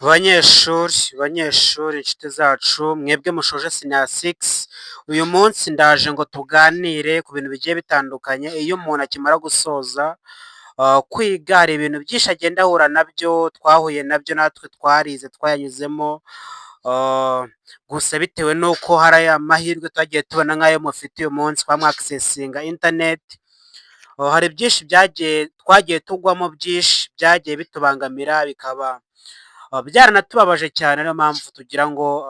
Banyeshuri inshuti zacu mwebwe mushoje senior 6, uyu munsi ndaje ngo tuganire ku bintu bigiye bitandukanye. Iyo umuntu akimara gusoza kwiga hari ibintu byinshi agenda ahura nabyo, twahuye nabyo natwe twarize twayanyuzemo, gusa bitewe n'uko hari aya mahirwe twagiye tubona nk'ayo mufite uyu munsi kwa mwakisesinga interineti, hari byinshi twagiye tugwamo, byinshi byagiye bitubangamira, bikaba byaranatubabaje cyane. Niyo mpamvu tugira ngo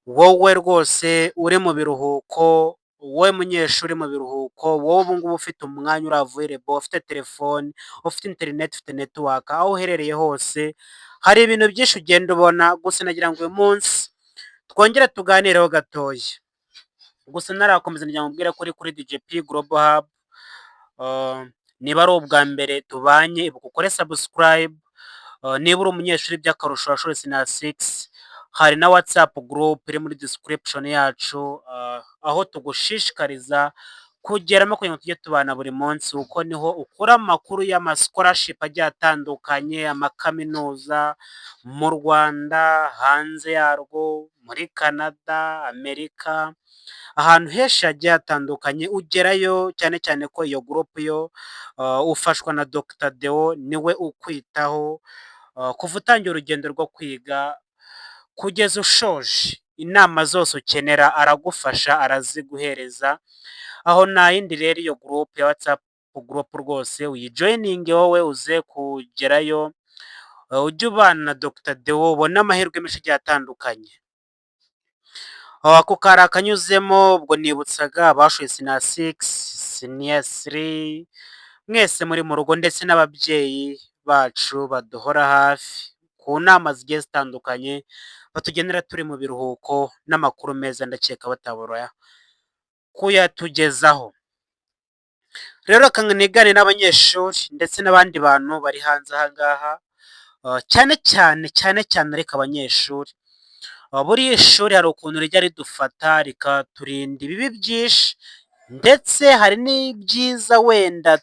wowe rwose uri mu biruhuko, wowe munyeshuri mu biruhuko, wowe ubu ngubu ufite umwanya uri available, ufite telefone, ufite interineti, ufite netiwaka, aho uherereye hose hari ibintu byinshi ugenda ubona. Gusa nagira ngo uyu munsi twongere tuganireho gatoya. Gusa narakomeza nagira ngo mbwire ko uri kuri DJP Global Hub. Niba ari ubwa mbere tubanye ibuka ukore subscribe. Niba uri umunyeshuri by'akarusho washoje senior 6, hari na WhatsApp group iri muri description yacu, aho tugushishikariza kugeramo kugira ngo tujye tubana buri munsi, kuko niho ukura amakuru y'ama-scholarship agiye atandukanye, amakaminuza mu Rwanda, hanze yarwo, muri Canada, Amerika, ahantu henshi hagiye hatandukanye ugerayo, cyane cyane ko iyo group yo ufashwa na Dr. Deo, niwe ukwitaho kuva utangiye urugendo rwo kwiga kugeza ushoje. Inama zose ukenera aragufasha, araziguhereza. Aho nta yindi rero, iyo group ya WhatsApp group rwose uyijoyininge wowe uze kugerayo, ujye ubana na Dr. Deo, ubone amahirwe menshi agiye atandukanye. Ako kari akanyuzemo, ubwo nibutsaga abashoje senior 6, senior 3, mwese muri mu rugo, ndetse n'ababyeyi bacu baduhora hafi ku nama zigiye zitandukanye, batugenera turi mu biruhuko, n'amakuru meza ndakeka batabura kuyatugezaho. Rero reka nigane n'abanyeshuri ndetse n'abandi bantu bari hanze aha ngaha, cyane cyane ariko abanyeshuri. Buriya ishuri hari ukuntu rijya ridufata rikaturinda ibibi byinshi, ndetse hari n'ibyiza wenda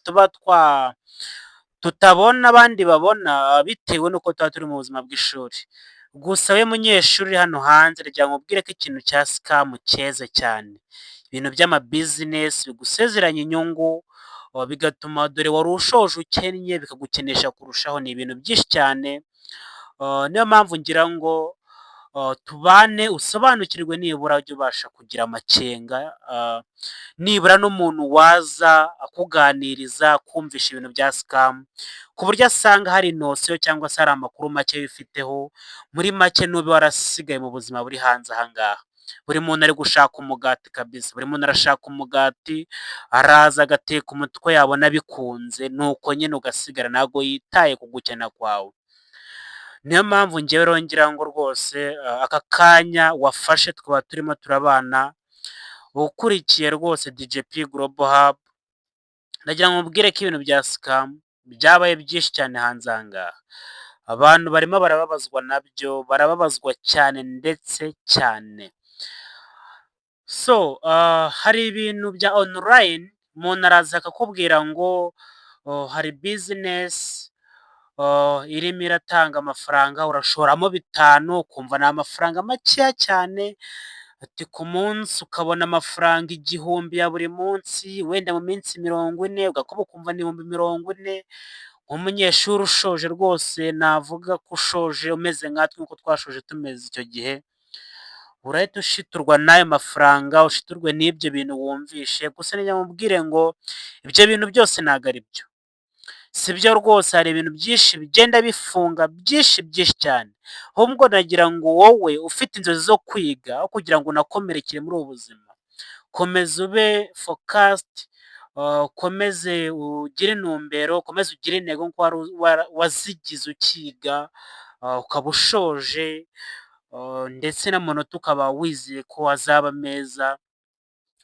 tutabona abandi babona, bitewe n'uko tuba turi mu buzima bw'ishuri. Gusa we munyeshuri hano hanze, rya nkubwire ko ikintu cya scam cyeze cyane. Ibintu by'amabizinesi bigusezeranya inyungu, bigatuma dore wari ushoje ukennye bikagukenesha kurushaho. Ni ibintu byinshi cyane. Niyo mpamvu ngira ngo tubane, usobanukirwe, nibura ujye ubasha kugira amakenga, nibura n'umuntu waza akuganiriza, kumvisha ibintu bya scam, ku buryo asanga hari nosiyo cyangwa se hari amakuru make wifiteho. Muri make nube warasigaye mu buzima buri hanze aha ngaha. Buri muntu ari gushaka umugati kabisa, buri muntu arashaka umugati, araza agateka umutwe, yabona bikunze, nuko nyine ugasigara, ntabwo yitaye ku gukena kwawe. Niyo mpamvu ngewe rongera ngo rwose aka kanya wafashe twaba turimo turabana, ukurikiye rwose DJP Global Hub, ndagira ngo mubwire ko ibintu bya scam byabaye byinshi cyane hanze aha ngaha. Abantu barimo barababazwa nabyo, barababazwa cyane ndetse cyane. So hari ibintu bya online, umuntu araza akakubwira ngo hari business irimo iratanga amafaranga, urashoramo 5, ukumva ni amafaranga makeya cyane, ati ku munsi ukabona amafaranga 1000 ya buri munsi, wenda mu minsi 40 ugakuba ukumva ni 40. Nk'umunyeshuri ushoje rwose, navuga ko ushoje umeze nkatwe nk'uko twashoje tumeze icyo gihe, urahita ushiturwa n'ayo mafaranga, ushiturwe n'ibyo bintu wumvishe. Gusa niyo mubwire ngo ibyo bintu byose ntabwo ari byo, si byo rwose. Hari ibintu byinshi bigenda bifunga, byinshi cyane. Ahubwo nagira ngo wowe ufite inzozi zo kwiga, aho kugira ngo unakomerekere muri ubu buzima, komeza ube focused, komeze ugire intumbero, komeze ugire intego nk'uko wazigize ukiga, ukaba ushoje, ndetse n'amanota ukaba wizeye ko azaba meza.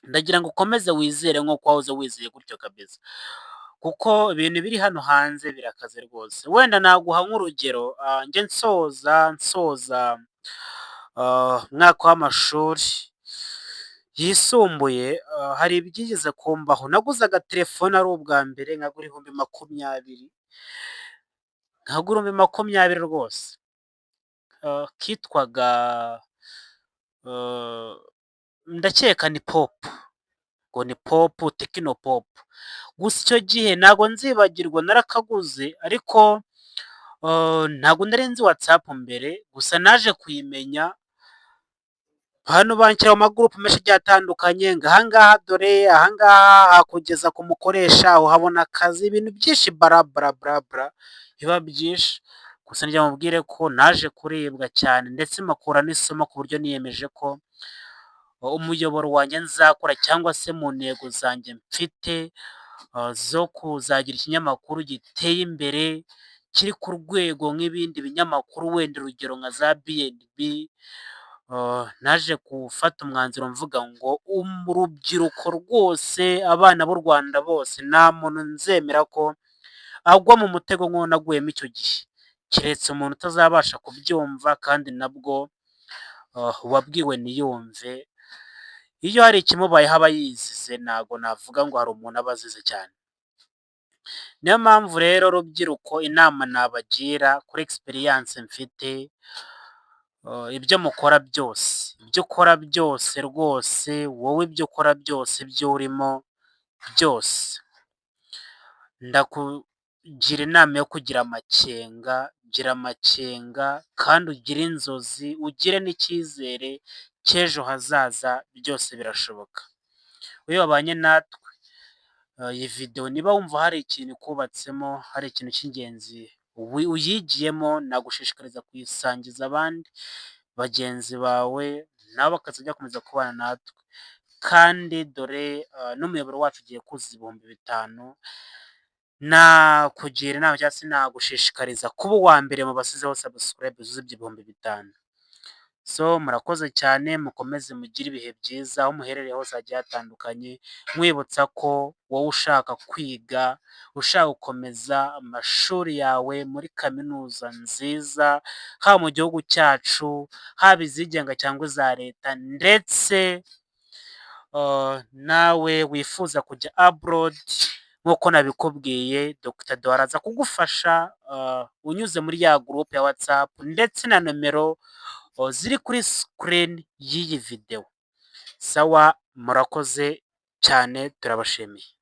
Ndagira ngo ukomeze wizere nk'uko wahoze wizeye gutyo kabisa, kuko ibintu biri hano hanze birakaze rwose. Wenda naguha nk'urugero, njye nsoza umwaka w'amashuri yisumbuye, hari ibyigeze kumbaho. Naguze agatelefone ari ubwa mbere, nkagura 20,000, rwose. kitwaga ndakeka ni Pop, ngo ni Pop, Tecno Pop. Gusa icyo gihe ntago nzibagirwa narakaguze ariko ntago nari nzi WhatsApp mbere, gusa naje kuyimenya hano banshyira mu magurupe menshi agiye atandukanye ngo aha ngaha dore aha ngaha hakugeza ku mukoresha, uhabona akazi, ibintu byinshi bla biba byinshi. Gusa ngira mubwire ko naje kuribwa cyane ndetse mpakura n'isomo ku buryo niyemeje ko umuyoboro wanjye nzakora cyangwa se mu ntego zanjye mfite zo kuzagira ikinyamakuru giteye imbere kiri ku rwego nk'ibindi binyamakuru, wenda urugero nka za BNB, naje gufata umwanzuro mvuga ngo urubyiruko rwose, abana b'u Rwanda bose, nta muntu nzemera ko agwa mu mutego nk'uwo naguyemo icyo gihe, keretse umuntu utazabasha kubyumva kandi nabwo uwabwiwe ntiyumve. Iyo hari ikimubayeho aba yizize, ntago navuga ngo hari umuntu aba azize cyane. Niyo mpamvu rero rubyiruko, inama nabagira kuri experience mfite, ibyo mukora byose, ibyo ukora byose rwose, wowe ibyo ukora byose, ibyo urimo byose, ndakugira inama yo kugira amakenga, gira amakenga kandi ugire inzozi, ugire n'icyizere cy'ejo hazaza, byose birashoboka. Iyo wabanye natwe iyi video, niba wumva hari ikintu ikubatsemo, hari ikintu cy'ingenzi uyigiyemo, nagushishikariza kuyisangiza abandi bagenzi bawe, nabo bakazajya bakomeza kubana natwe. Kandi dore n'umuyoboro wacu ugiye kuzuza 5,000, nakugira inama cyangwa se nagushishikariza kuba uwa mbere mu basizeho subscribe zuzuza ibyo 5,000. So murakoze cyane, mukomeze mugire ibihe byiza aho muherereye hose hagiye hatandukanye, mwibutsa ko wowe ushaka kwiga, ushaka gukomeza amashuri yawe muri kaminuza nziza, haba mu gihugu cyacu, haba izigenga cyangwa iza leta, ndetse nawe wifuza kujya abroad nk'uko nabikubwiye, Dr. Deo araza kugufasha unyuze muri ya groupe ya WhatsApp ndetse na nomero ziri kuri screen y'iyi video. Sawa, murakoze cyane, turabashimiye.